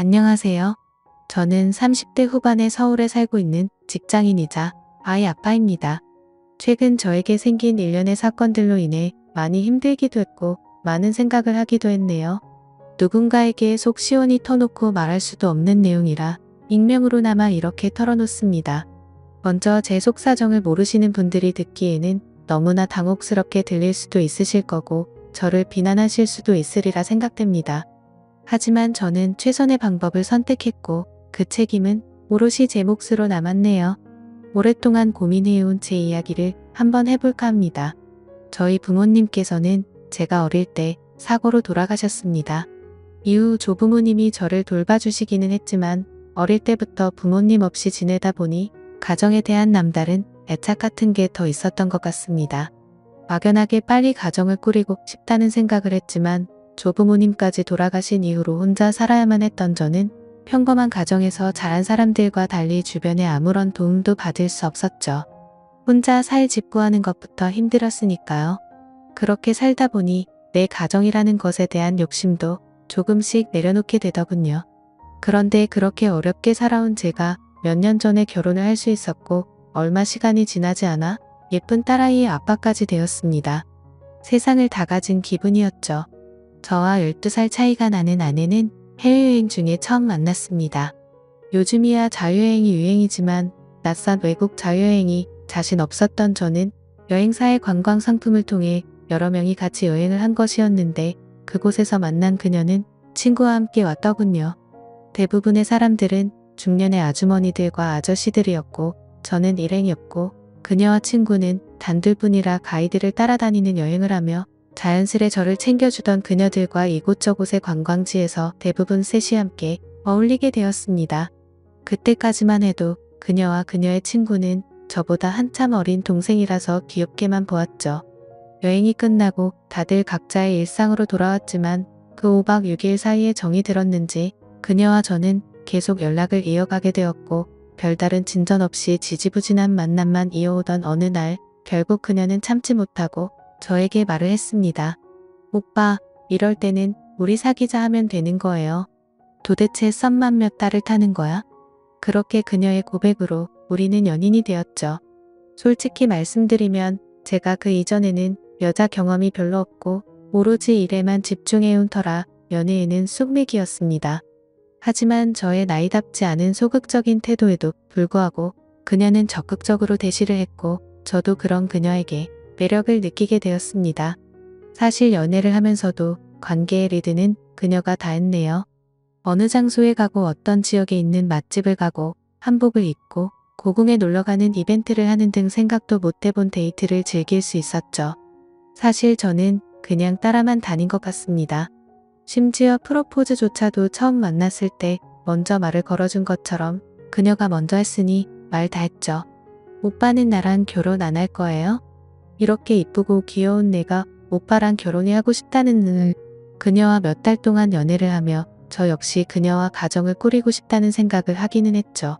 안녕하세요. 저는 30대 후반의 서울에 살고 있는 직장인이자 아이 아빠입니다. 최근 저에게 생긴 일련의 사건들로 인해 많이 힘들기도 했고 많은 생각을 하기도 했네요. 누군가에게 속 시원히 터놓고 말할 수도 없는 내용이라 익명으로나마 이렇게 털어놓습니다. 먼저 제 속사정을 모르시는 분들이 듣기에는 너무나 당혹스럽게 들릴 수도 있으실 거고 저를 비난하실 수도 있으리라 생각됩니다. 하지만 저는 최선의 방법을 선택했고 그 책임은 오롯이 제 몫으로 남았네요. 오랫동안 고민해온 제 이야기를 한번 해볼까 합니다. 저희 부모님께서는 제가 어릴 때 사고로 돌아가셨습니다. 이후 조부모님이 저를 돌봐주시기는 했지만 어릴 때부터 부모님 없이 지내다 보니 가정에 대한 남다른 애착 같은 게 더 있었던 것 같습니다. 막연하게 빨리 가정을 꾸리고 싶다는 생각을 했지만 조부모님까지 돌아가신 이후로 혼자 살아야만 했던 저는 평범한 가정에서 자란 사람들과 달리 주변에 아무런 도움도 받을 수 없었죠. 혼자 살 집구하는 것부터 힘들었으니까요. 그렇게 살다 보니 내 가정이라는 것에 대한 욕심도 조금씩 내려놓게 되더군요. 그런데 그렇게 어렵게 살아온 제가 몇 년 전에 결혼을 할 수 있었고 얼마 시간이 지나지 않아 예쁜 딸아이의 아빠까지 되었습니다. 세상을 다 가진 기분이었죠. 저와 12살 차이가 나는 아내는 해외여행 중에 처음 만났습니다. 요즘이야 자유여행이 유행이지만 낯선 외국 자유여행이 자신 없었던 저는 여행사의 관광 상품을 통해 여러 명이 같이 여행을 한 것이었는데 그곳에서 만난 그녀는 친구와 함께 왔더군요. 대부분의 사람들은 중년의 아주머니들과 아저씨들이었고 저는 일행이었고 그녀와 친구는 단둘뿐이라 가이드를 따라다니는 여행을 하며 자연스레 저를 챙겨주던 그녀들과 이곳저곳의 관광지에서 대부분 셋이 함께 어울리게 되었습니다. 그때까지만 해도 그녀와 그녀의 친구는 저보다 한참 어린 동생이라서 귀엽게만 보았죠. 여행이 끝나고 다들 각자의 일상으로 돌아왔지만 그 5박 6일 사이에 정이 들었는지 그녀와 저는 계속 연락을 이어가게 되었고 별다른 진전 없이 지지부진한 만남만 이어오던 어느 날 결국 그녀는 참지 못하고 저에게 말을 했습니다. 오빠, 이럴 때는 우리 사귀자 하면 되는 거예요. 도대체 썸만 몇 달을 타는 거야? 그렇게 그녀의 고백으로 우리는 연인이 되었죠. 솔직히 말씀드리면 제가 그 이전에는 여자 경험이 별로 없고 오로지 일에만 집중해온 터라 연애에는 쑥맥이었습니다. 하지만 저의 나이답지 않은 소극적인 태도에도 불구하고 그녀는 적극적으로 대시를 했고 저도 그런 그녀에게 매력을 느끼게 되었습니다. 사실 연애를 하면서도 관계의 리드는 그녀가 다 했네요. 어느 장소에 가고 어떤 지역에 있는 맛집을 가고 한복을 입고 고궁에 놀러가는 이벤트를 하는 등 생각도 못 해본 데이트를 즐길 수 있었죠. 사실 저는 그냥 따라만 다닌 것 같습니다. 심지어 프로포즈조차도 처음 만났을 때 먼저 말을 걸어준 것처럼 그녀가 먼저 했으니 말 다 했죠. 오빠는 나랑 결혼 안 할 거예요? 이렇게 이쁘고 귀여운 내가 오빠랑 결혼이 하고 싶다는 늘 그녀와 몇 달 동안 연애를 하며 저 역시 그녀와 가정을 꾸리고 싶다는 생각을 하기는 했죠.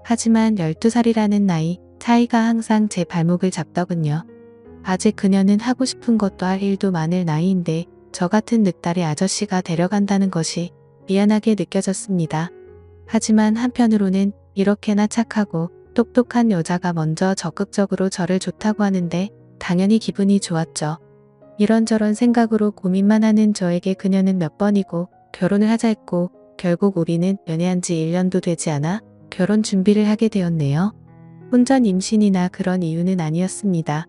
하지만 12살이라는 나이 차이가 항상 제 발목을 잡더군요. 아직 그녀는 하고 싶은 것도 할 일도 많을 나이인데 저 같은 늑다리 아저씨가 데려간다는 것이 미안하게 느껴졌습니다. 하지만 한편으로는 이렇게나 착하고 똑똑한 여자가 먼저 적극적으로 저를 좋다고 하는데 당연히 기분이 좋았죠. 이런저런 생각으로 고민만 하는 저에게 그녀는 몇 번이고 결혼을 하자 했고 결국 우리는 연애한 지 1년도 되지 않아 결혼 준비를 하게 되었네요. 혼전 임신이나 그런 이유는 아니었습니다.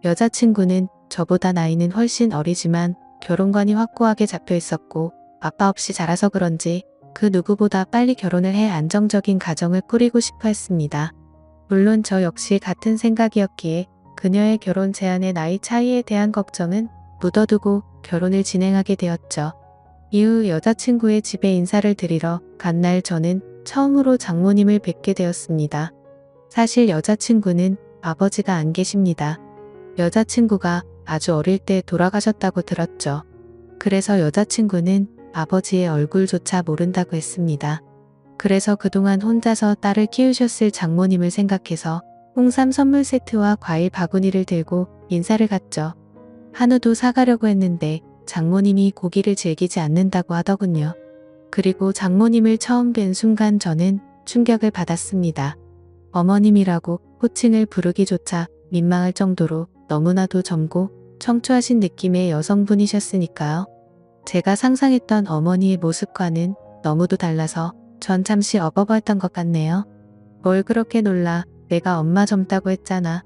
여자친구는 저보다 나이는 훨씬 어리지만 결혼관이 확고하게 잡혀 있었고 아빠 없이 자라서 그런지 그 누구보다 빨리 결혼을 해 안정적인 가정을 꾸리고 싶어 했습니다. 물론 저 역시 같은 생각이었기에 그녀의 결혼 제안의 나이 차이에 대한 걱정은 묻어두고 결혼을 진행하게 되었죠. 이후 여자친구의 집에 인사를 드리러 간 날 저는 처음으로 장모님을 뵙게 되었습니다. 사실 여자친구는 아버지가 안 계십니다. 여자친구가 아주 어릴 때 돌아가셨다고 들었죠. 그래서 여자친구는 아버지의 얼굴조차 모른다고 했습니다. 그래서 그동안 혼자서 딸을 키우셨을 장모님을 생각해서 홍삼 선물 세트와 과일 바구니를 들고 인사를 갔죠. 한우도 사가려고 했는데 장모님이 고기를 즐기지 않는다고 하더군요. 그리고 장모님을 처음 뵌 순간 저는 충격을 받았습니다. 어머님이라고 호칭을 부르기조차 민망할 정도로 너무나도 젊고 청초하신 느낌의 여성분이셨으니까요. 제가 상상했던 어머니의 모습과는 너무도 달라서 전 잠시 어버버했던 것 같네요. 뭘 그렇게 놀라, 내가 엄마 젊다고 했잖아.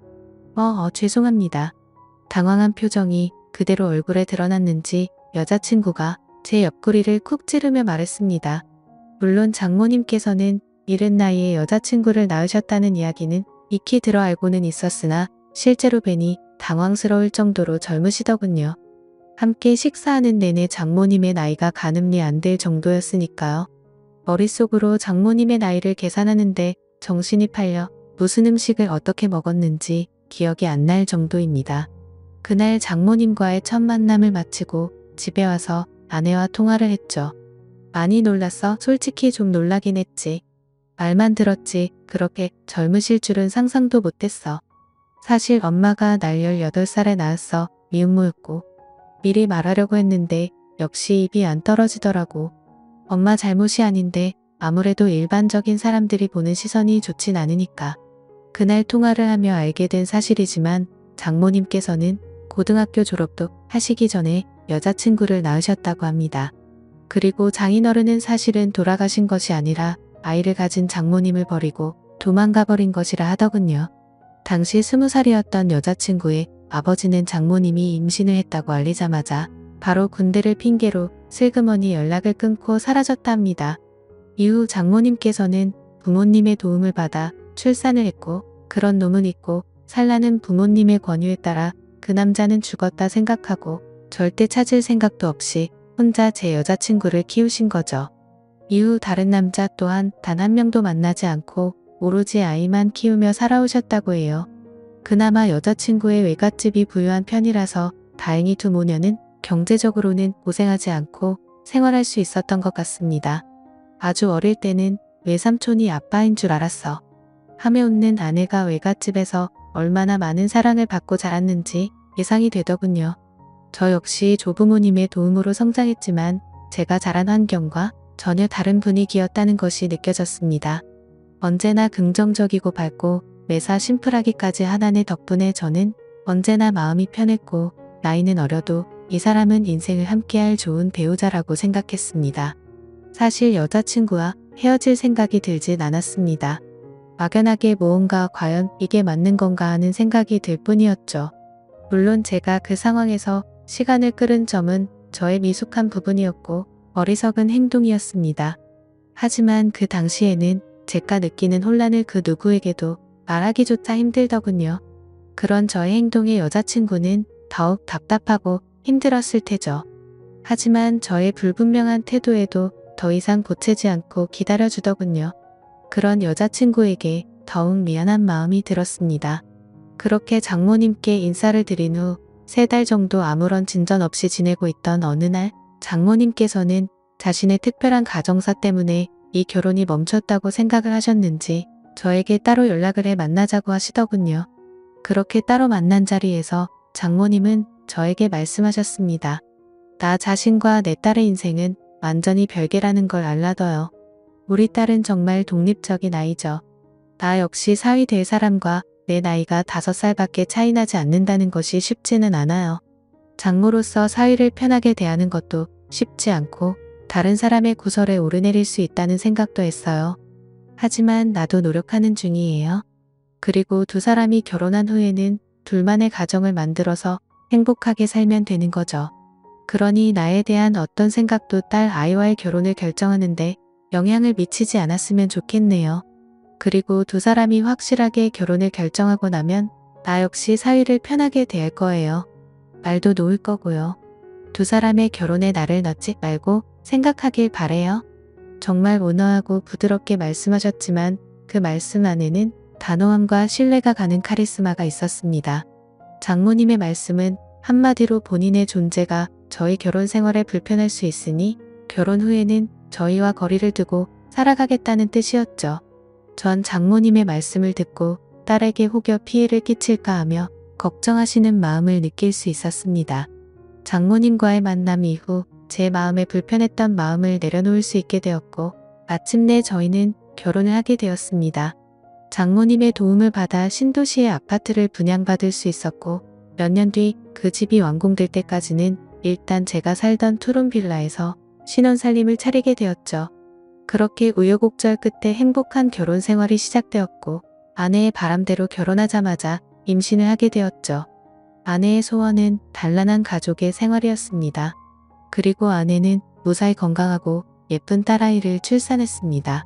죄송합니다. 당황한 표정이 그대로 얼굴에 드러났는지 여자친구가 제 옆구리를 쿡 찌르며 말했습니다. 물론 장모님께서는 이른 나이에 여자친구를 낳으셨다는 이야기는 익히 들어 알고는 있었으나 실제로 뵈니 당황스러울 정도로 젊으시더군요. 함께 식사하는 내내 장모님의 나이가 가늠리 안 될 정도였으니까요. 머릿속으로 장모님의 나이를 계산하는데 정신이 팔려 무슨 음식을 어떻게 먹었는지 기억이 안 날 정도입니다. 그날 장모님과의 첫 만남을 마치고 집에 와서 아내와 통화를 했죠. 많이 놀랐어. 솔직히 좀 놀라긴 했지. 말만 들었지 그렇게 젊으실 줄은 상상도 못했어. 사실 엄마가 날 18살에 낳았어. 미혼모였고 미리 말하려고 했는데 역시 입이 안 떨어지더라고. 엄마 잘못이 아닌데 아무래도 일반적인 사람들이 보는 시선이 좋진 않으니까. 그날 통화를 하며 알게 된 사실이지만 장모님께서는 고등학교 졸업도 하시기 전에 여자친구를 낳으셨다고 합니다. 그리고 장인어른은 사실은 돌아가신 것이 아니라 아이를 가진 장모님을 버리고 도망가 버린 것이라 하더군요. 당시 20살이었던 여자친구의 아버지는 장모님이 임신을 했다고 알리자마자 바로 군대를 핑계로 슬그머니 연락을 끊고 사라졌다 합니다. 이후 장모님께서는 부모님의 도움을 받아 출산을 했고 그런 놈은 있고 살라는 부모님의 권유에 따라 그 남자는 죽었다 생각하고 절대 찾을 생각도 없이 혼자 제 여자친구를 키우신 거죠. 이후 다른 남자 또한 단 한 명도 만나지 않고 오로지 아이만 키우며 살아오셨다고 해요. 그나마 여자친구의 외갓집이 부유한 편이라서 다행히 두 모녀는 경제적으로는 고생하지 않고 생활할 수 있었던 것 같습니다. 아주 어릴 때는 외삼촌이 아빠인 줄 알았어. 하며 웃는 아내가 외갓집에서 얼마나 많은 사랑을 받고 자랐는지 예상이 되더군요. 저 역시 조부모님의 도움으로 성장했지만 제가 자란 환경과 전혀 다른 분위기였다는 것이 느껴졌습니다. 언제나 긍정적이고 밝고 매사 심플하기까지 한 아내 덕분에 저는 언제나 마음이 편했고 나이는 어려도 이 사람은 인생을 함께할 좋은 배우자라고 생각했습니다. 사실 여자친구와 헤어질 생각이 들진 않았습니다. 막연하게 무언가 과연 이게 맞는 건가 하는 생각이 들 뿐이었죠. 물론 제가 그 상황에서 시간을 끌은 점은 저의 미숙한 부분이었고 어리석은 행동이었습니다. 하지만 그 당시에는 제가 느끼는 혼란을 그 누구에게도 말하기조차 힘들더군요. 그런 저의 행동에 여자친구는 더욱 답답하고 힘들었을 테죠. 하지만 저의 불분명한 태도에도 더 이상 보채지 않고 기다려주더군요. 그런 여자친구에게 더욱 미안한 마음이 들었습니다. 그렇게 장모님께 인사를 드린 후 3달 정도 아무런 진전 없이 지내고 있던 어느 날 장모님께서는 자신의 특별한 가정사 때문에 이 결혼이 멈췄다고 생각을 하셨는지 저에게 따로 연락을 해 만나자고 하시더군요. 그렇게 따로 만난 자리에서 장모님은 저에게 말씀하셨습니다. 나 자신과 내 딸의 인생은 완전히 별개라는 걸 알라더요. 우리 딸은 정말 독립적인 아이죠. 나 역시 사위 될 사람과 내 나이가 5살밖에 차이 나지 않는다는 것이 쉽지는 않아요. 장모로서 사위를 편하게 대하는 것도 쉽지 않고 다른 사람의 구설에 오르내릴 수 있다는 생각도 했어요. 하지만 나도 노력하는 중이에요. 그리고 두 사람이 결혼한 후에는 둘만의 가정을 만들어서 행복하게 살면 되는 거죠. 그러니 나에 대한 어떤 생각도 딸 아이와의 결혼을 결정하는데 영향을 미치지 않았으면 좋겠네요. 그리고 두 사람이 확실하게 결혼을 결정하고 나면 나 역시 사위를 편하게 대할 거예요. 말도 놓을 거고요. 두 사람의 결혼에 나를 넣지 말고 생각하길 바래요. 정말 온화하고 부드럽게 말씀하셨지만 그 말씀 안에는 단호함과 신뢰가 가는 카리스마가 있었습니다. 장모님의 말씀은 한마디로 본인의 존재가 저희 결혼 생활에 불편할 수 있으니 결혼 후에는 저희와 거리를 두고 살아가겠다는 뜻이었죠. 전 장모님의 말씀을 듣고 딸에게 혹여 피해를 끼칠까 하며 걱정하시는 마음을 느낄 수 있었습니다. 장모님과의 만남 이후 제 마음에 불편했던 마음을 내려놓을 수 있게 되었고 마침내 저희는 결혼을 하게 되었습니다. 장모님의 도움을 받아 신도시의 아파트를 분양받을 수 있었고 몇 년 뒤 그 집이 완공될 때까지는 일단 제가 살던 투룸 빌라에서 신혼살림을 차리게 되었죠. 그렇게 우여곡절 끝에 행복한 결혼 생활이 시작되었고 아내의 바람대로 결혼하자마자 임신을 하게 되었죠. 아내의 소원은 단란한 가족의 생활이었습니다. 그리고 아내는 무사히 건강하고 예쁜 딸아이를 출산했습니다.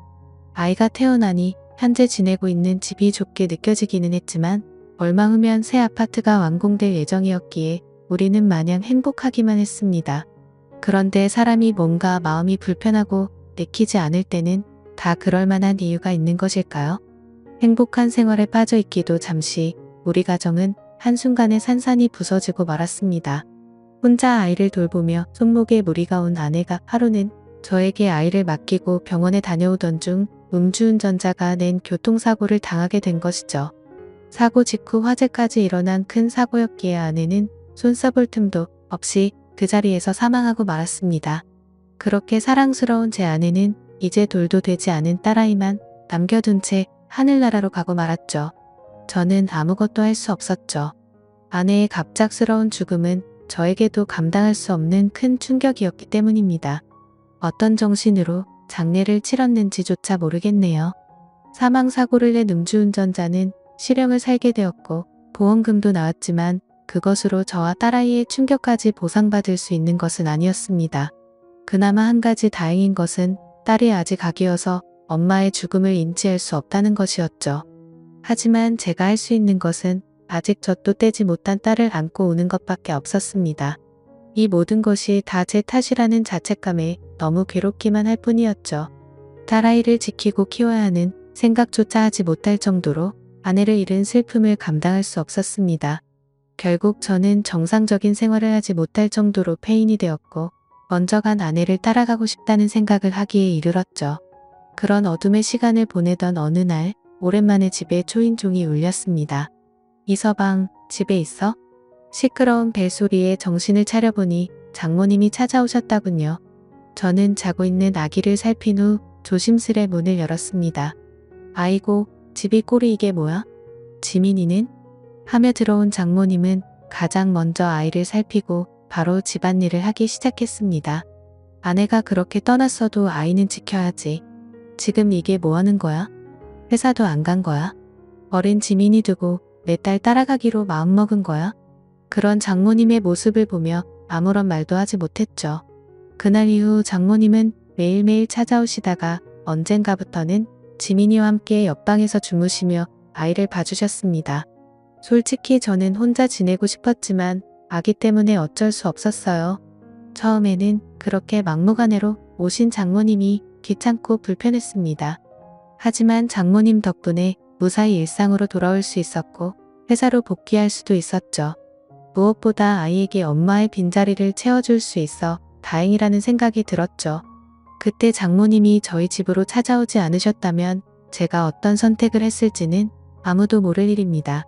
아이가 태어나니 현재 지내고 있는 집이 좁게 느껴지기는 했지만 얼마 후면 새 아파트가 완공될 예정이었기에 우리는 마냥 행복하기만 했습니다. 그런데 사람이 뭔가 마음이 불편하고 내키지 않을 때는 다 그럴 만한 이유가 있는 것일까요? 행복한 생활에 빠져 있기도 잠시 우리 가정은 한순간에 산산이 부서지고 말았습니다. 혼자 아이를 돌보며 손목에 무리가 온 아내가 하루는 저에게 아이를 맡기고 병원에 다녀오던 중 음주운전자가 낸 교통사고를 당하게 된 것이죠. 사고 직후 화재까지 일어난 큰 사고였기에 아내는 손 써볼 틈도 없이 그 자리에서 사망하고 말았습니다. 그렇게 사랑스러운 제 아내는 이제 돌도 되지 않은 딸아이만 남겨둔 채 하늘나라로 가고 말았죠. 저는 아무것도 할 수 없었죠. 아내의 갑작스러운 죽음은 저에게도 감당할 수 없는 큰 충격이었기 때문입니다. 어떤 정신으로 장례를 치렀는지조차 모르겠네요. 사망사고를 낸 음주운전자는 실형을 살게 되었고 보험금도 나왔지만 그것으로 저와 딸아이의 충격까지 보상받을 수 있는 것은 아니었습니다. 그나마 한 가지 다행인 것은 딸이 아직 아기여서 엄마의 죽음을 인지할 수 없다는 것이었죠. 하지만 제가 할 수 있는 것은 아직 젖도 떼지 못한 딸을 안고 우는 것밖에 없었습니다. 이 모든 것이 다 제 탓이라는 자책감에 너무 괴롭기만 할 뿐이었죠. 딸아이를 지키고 키워야 하는 생각조차 하지 못할 정도로 아내를 잃은 슬픔을 감당할 수 없었습니다. 결국 저는 정상적인 생활을 하지 못할 정도로 폐인이 되었고 먼저 간 아내를 따라가고 싶다는 생각을 하기에 이르렀죠. 그런 어둠의 시간을 보내던 어느 날 오랜만에 집에 초인종이 울렸습니다. 이서방, 집에 있어? 시끄러운 벨소리에 정신을 차려보니 장모님이 찾아오셨다군요. 저는 자고 있는 아기를 살핀 후 조심스레 문을 열었습니다. 아이고, 집이 꼴이 이게 뭐야? 지민이는? 하며 들어온 장모님은 가장 먼저 아이를 살피고 바로 집안일을 하기 시작했습니다. 아내가 그렇게 떠났어도 아이는 지켜야지. 지금 이게 뭐 하는 거야? 회사도 안 간 거야? 어린 지민이 두고 내 딸 따라가기로 마음먹은 거야? 그런 장모님의 모습을 보며 아무런 말도 하지 못했죠. 그날 이후 장모님은 매일매일 찾아오시다가 언젠가부터는 지민이와 함께 옆방에서 주무시며 아이를 봐주셨습니다. 솔직히 저는 혼자 지내고 싶었지만 아기 때문에 어쩔 수 없었어요. 처음에는 그렇게 막무가내로 오신 장모님이 귀찮고 불편했습니다. 하지만 장모님 덕분에 무사히 일상으로 돌아올 수 있었고 회사로 복귀할 수도 있었죠. 무엇보다 아이에게 엄마의 빈자리를 채워줄 수 있어 다행이라는 생각이 들었죠. 그때 장모님이 저희 집으로 찾아오지 않으셨다면 제가 어떤 선택을 했을지는 아무도 모를 일입니다.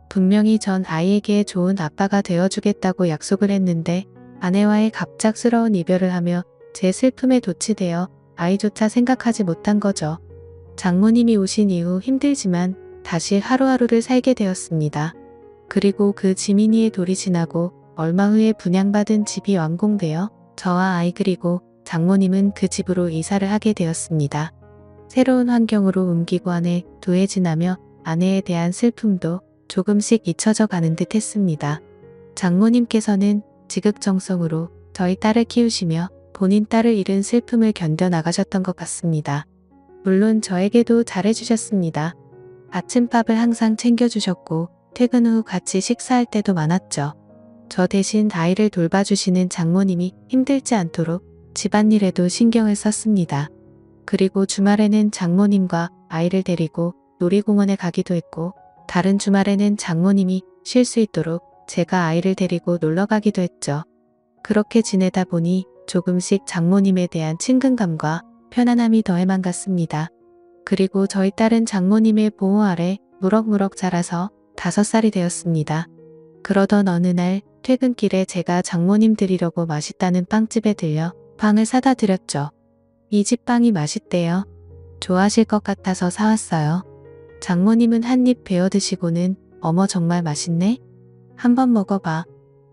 분명히 전 아이에게 좋은 아빠가 되어주겠다고 약속을 했는데 아내와의 갑작스러운 이별을 하며 제 슬픔에 도취되어 아이조차 생각하지 못한 거죠. 장모님이 오신 이후 힘들지만 다시 하루하루를 살게 되었습니다. 그리고 그 지민이의 돌이 지나고 얼마 후에 분양받은 집이 완공되어 저와 아이 그리고 장모님은 그 집으로 이사를 하게 되었습니다. 새로운 환경으로 옮기고 안에 두해지나며 아내에 대한 슬픔도 조금씩 잊혀져 가는 듯 했습니다. 장모님께서는 지극정성으로 저희 딸을 키우시며 본인 딸을 잃은 슬픔을 견뎌나가셨던 것 같습니다. 물론 저에게도 잘해주셨습니다. 아침밥을 항상 챙겨주셨고 퇴근 후 같이 식사할 때도 많았죠. 저 대신 아이를 돌봐주시는 장모님이 힘들지 않도록 집안일에도 신경을 썼습니다. 그리고 주말에는 장모님과 아이를 데리고 놀이공원에 가기도 했고 다른 주말에는 장모님이 쉴 수 있도록 제가 아이를 데리고 놀러 가기도 했죠. 그렇게 지내다 보니 조금씩 장모님에 대한 친근감과 편안함이 더해만 갔습니다. 그리고 저희 딸은 장모님의 보호 아래 무럭무럭 자라서 5살이 되었습니다. 그러던 어느 날 퇴근길에 제가 장모님 드리려고 맛있다는 빵집에 들려 빵을 사다 드렸죠. 이 집 빵이 맛있대요. 좋아하실 것 같아서 사왔어요. 장모님은 한 입 베어 드시고는 어머 정말 맛있네? 한번 먹어봐.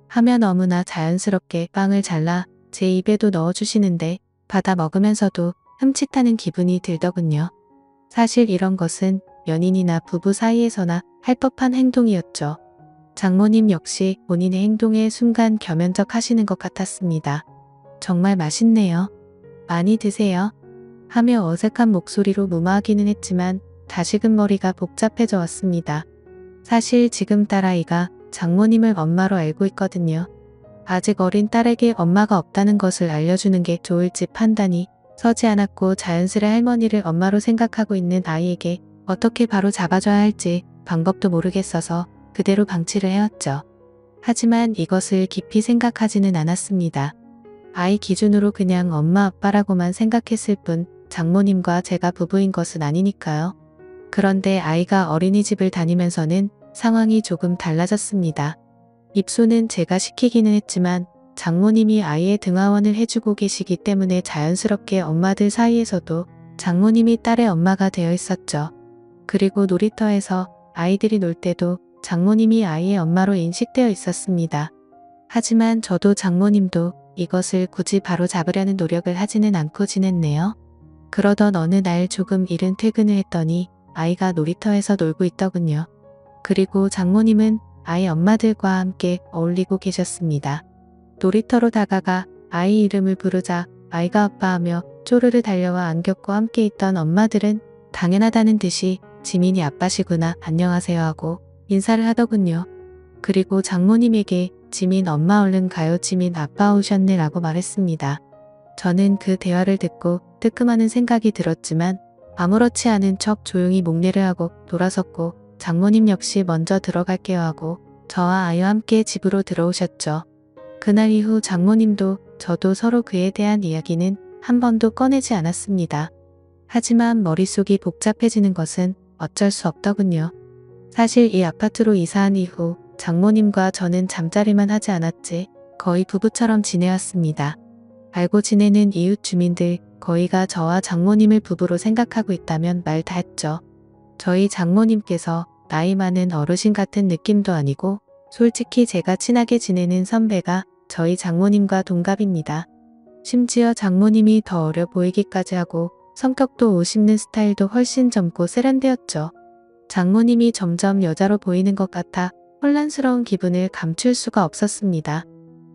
하며 너무나 자연스럽게 빵을 잘라 제 입에도 넣어주시는데 받아 먹으면서도 흠칫하는 기분이 들더군요. 사실 이런 것은 연인이나 부부 사이에서나 할 법한 행동이었죠. 장모님 역시 본인의 행동에 순간 겸연쩍 하시는 것 같았습니다. 정말 맛있네요. 많이 드세요. 하며 어색한 목소리로 무마하기는 했지만 다시금 머리가 복잡해져 왔습니다. 사실 지금 딸아이가 장모님을 엄마로 알고 있거든요. 아직 어린 딸에게 엄마가 없다는 것을 알려주는 게 좋을지 판단이 서지 않았고 자연스레 할머니를 엄마로 생각하고 있는 아이에게 어떻게 바로 잡아줘야 할지 방법도 모르겠어서 그대로 방치를 해왔죠. 하지만 이것을 깊이 생각하지는 않았습니다. 아이 기준으로 그냥 엄마 아빠라고만 생각했을 뿐 장모님과 제가 부부인 것은 아니니까요. 그런데 아이가 어린이집을 다니면서는 상황이 조금 달라졌습니다. 입소는 제가 시키기는 했지만 장모님이 아이의 등하원을 해주고 계시기 때문에 자연스럽게 엄마들 사이에서도 장모님이 딸의 엄마가 되어 있었죠. 그리고 놀이터에서 아이들이 놀 때도 장모님이 아이의 엄마로 인식되어 있었습니다. 하지만 저도 장모님도 이것을 굳이 바로 잡으려는 노력을 하지는 않고 지냈네요. 그러던 어느 날 조금 이른 퇴근을 했더니 아이가 놀이터에서 놀고 있더군요. 그리고 장모님은 아이 엄마들과 함께 어울리고 계셨습니다. 놀이터로 다가가 아이 이름을 부르자 아이가 아빠하며 쪼르르 달려와 안겼고 함께 있던 엄마들은 당연하다는 듯이 지민이 아빠시구나 안녕하세요 하고 인사를 하더군요. 그리고 장모님에게 지민 엄마 얼른 가요 지민 아빠 오셨네 라고 말했습니다. 저는 그 대화를 듣고 뜨끔하는 생각이 들었지만 아무렇지 않은 척 조용히 목례를 하고 돌아섰고 장모님 역시 먼저 들어갈게요 하고 저와 아이와 함께 집으로 들어오셨죠. 그날 이후 장모님도 저도 서로 그에 대한 이야기는 한 번도 꺼내지 않았습니다. 하지만 머릿속이 복잡해지는 것은 어쩔 수 없더군요. 사실 이 아파트로 이사한 이후 장모님과 저는 잠자리만 하지 않았지 거의 부부처럼 지내왔습니다. 알고 지내는 이웃 주민들 거의가 저와 장모님을 부부로 생각하고 있다면 말 다 했죠. 저희 장모님께서 나이 많은 어르신 같은 느낌도 아니고 솔직히 제가 친하게 지내는 선배가 저희 장모님과 동갑입니다. 심지어 장모님이 더 어려 보이기까지 하고 성격도 옷 입는 스타일도 훨씬 젊고 세련되었죠. 장모님이 점점 여자로 보이는 것 같아 혼란스러운 기분을 감출 수가 없었습니다.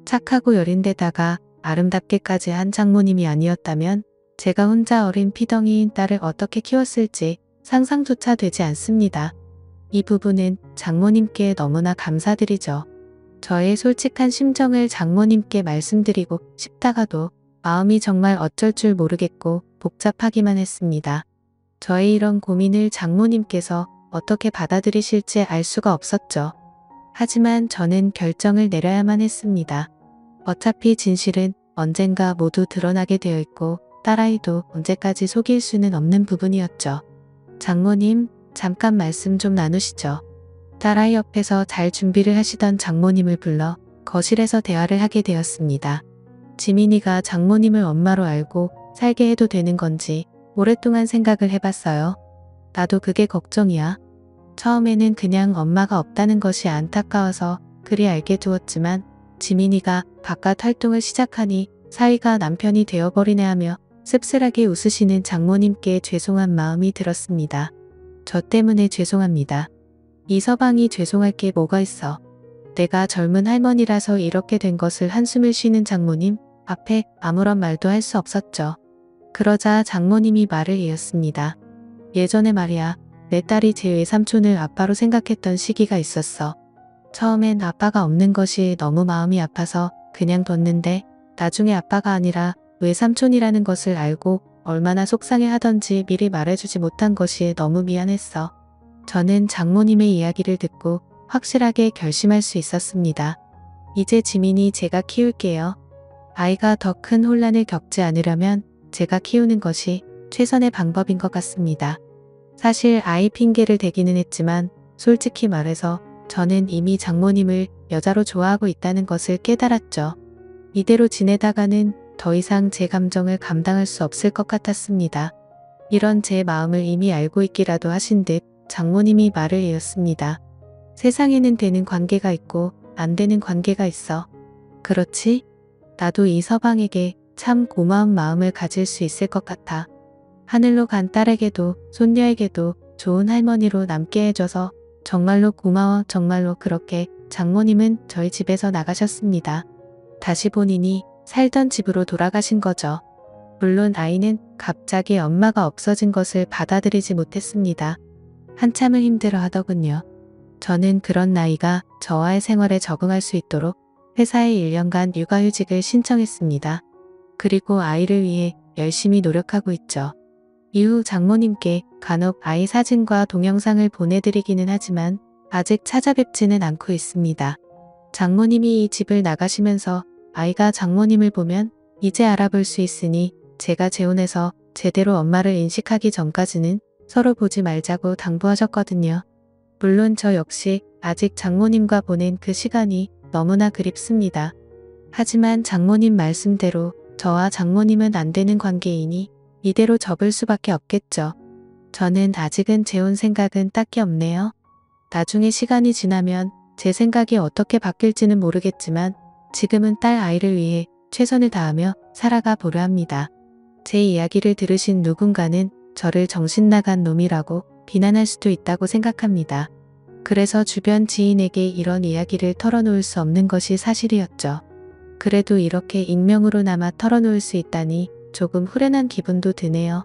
착하고 여린 데다가 아름답게까지 한 장모님이 아니었다면 제가 혼자 어린 피덩이인 딸을 어떻게 키웠을지 상상조차 되지 않습니다. 이 부분은 장모님께 너무나 감사드리죠. 저의 솔직한 심정을 장모님께 말씀드리고 싶다가도 마음이 정말 어쩔 줄 모르겠고 복잡하기만 했습니다. 저의 이런 고민을 장모님께서 어떻게 받아들이실지 알 수가 없었죠. 하지만 저는 결정을 내려야만 했습니다. 어차피 진실은 언젠가 모두 드러나게 되어 있고 딸아이도 언제까지 속일 수는 없는 부분이었죠. 장모님, 잠깐 말씀 좀 나누시죠. 딸아이 옆에서 잘 준비를 하시던 장모님을 불러 거실에서 대화를 하게 되었습니다. 지민이가 장모님을 엄마로 알고 살게 해도 되는 건지 오랫동안 생각을 해봤어요. 나도 그게 걱정이야. 처음에는 그냥 엄마가 없다는 것이 안타까워서 그리 알게 두었지만 지민이가 바깥 활동을 시작하니 사위가 남편이 되어버리네 하며 씁쓸하게 웃으시는 장모님께 죄송한 마음이 들었습니다. 저 때문에 죄송합니다. 이 서방이 죄송할 게 뭐가 있어. 내가 젊은 할머니라서 이렇게 된 것을 한숨을 쉬는 장모님 앞에 아무런 말도 할 수 없었죠. 그러자 장모님이 말을 이었습니다. 예전에 말이야, 내 딸이 제 외삼촌을 아빠로 생각했던 시기가 있었어. 처음엔 아빠가 없는 것이 너무 마음이 아파서 그냥 뒀는데 나중에 아빠가 아니라 외삼촌이라는 것을 알고 얼마나 속상해 하던지 미리 말해주지 못한 것이 너무 미안했어. 저는 장모님의 이야기를 듣고 확실하게 결심할 수 있었습니다. 이제 지민이 제가 키울게요. 아이가 더 큰 혼란을 겪지 않으려면 제가 키우는 것이 최선의 방법인 것 같습니다. 사실 아이 핑계를 대기는 했지만 솔직히 말해서 저는 이미 장모님을 여자로 좋아하고 있다는 것을 깨달았죠. 이대로 지내다가는 더 이상 제 감정을 감당할 수 없을 것 같았습니다. 이런 제 마음을 이미 알고 있기라도 하신 듯 장모님이 말을 이었습니다. 세상에는 되는 관계가 있고 안 되는 관계가 있어. 그렇지? 나도 이 서방에게 참 고마운 마음을 가질 수 있을 것 같아. 하늘로 간 딸에게도 손녀에게도 좋은 할머니로 남게 해줘서 정말로 고마워. 정말로. 그렇게 장모님은 저희 집에서 나가셨습니다. 다시 본인이 살던 집으로 돌아가신 거죠. 물론 아이는 갑자기 엄마가 없어진 것을 받아들이지 못했습니다. 한참을 힘들어 하더군요. 저는 그런 나이가 저와의 생활에 적응할 수 있도록 회사에 1년간 육아휴직을 신청했습니다. 그리고 아이를 위해 열심히 노력하고 있죠. 이후 장모님께 간혹 아이 사진과 동영상을 보내드리기는 하지만 아직 찾아뵙지는 않고 있습니다. 장모님이 이 집을 나가시면서 아이가 장모님을 보면 이제 알아볼 수 있으니 제가 재혼해서 제대로 엄마를 인식하기 전까지는 서로 보지 말자고 당부하셨거든요. 물론 저 역시 아직 장모님과 보낸 그 시간이 너무나 그립습니다. 하지만 장모님 말씀대로 저와 장모님은 안 되는 관계이니 이대로 접을 수밖에 없겠죠. 저는 아직은 재혼 생각은 딱히 없네요. 나중에 시간이 지나면 제 생각이 어떻게 바뀔지는 모르겠지만 지금은 딸 아이를 위해 최선을 다하며 살아가 보려 합니다. 제 이야기를 들으신 누군가는 저를 정신나간 놈이라고 비난할 수도 있다고 생각합니다. 그래서 주변 지인에게 이런 이야기를 털어놓을 수 없는 것이 사실이었죠. 그래도 이렇게 익명으로나마 털어놓을 수 있다니 조금 후련한 기분도 드네요.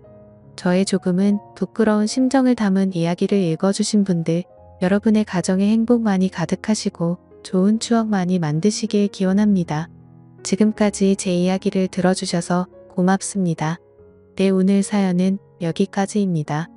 저의 조금은 부끄러운 심정을 담은 이야기를 읽어주신 분들, 여러분의 가정에 행복 많이 가득하시고 좋은 추억 많이 만드시길 기원합니다. 지금까지 제 이야기를 들어주셔서 고맙습니다. 네, 오늘 사연은 여기까지입니다.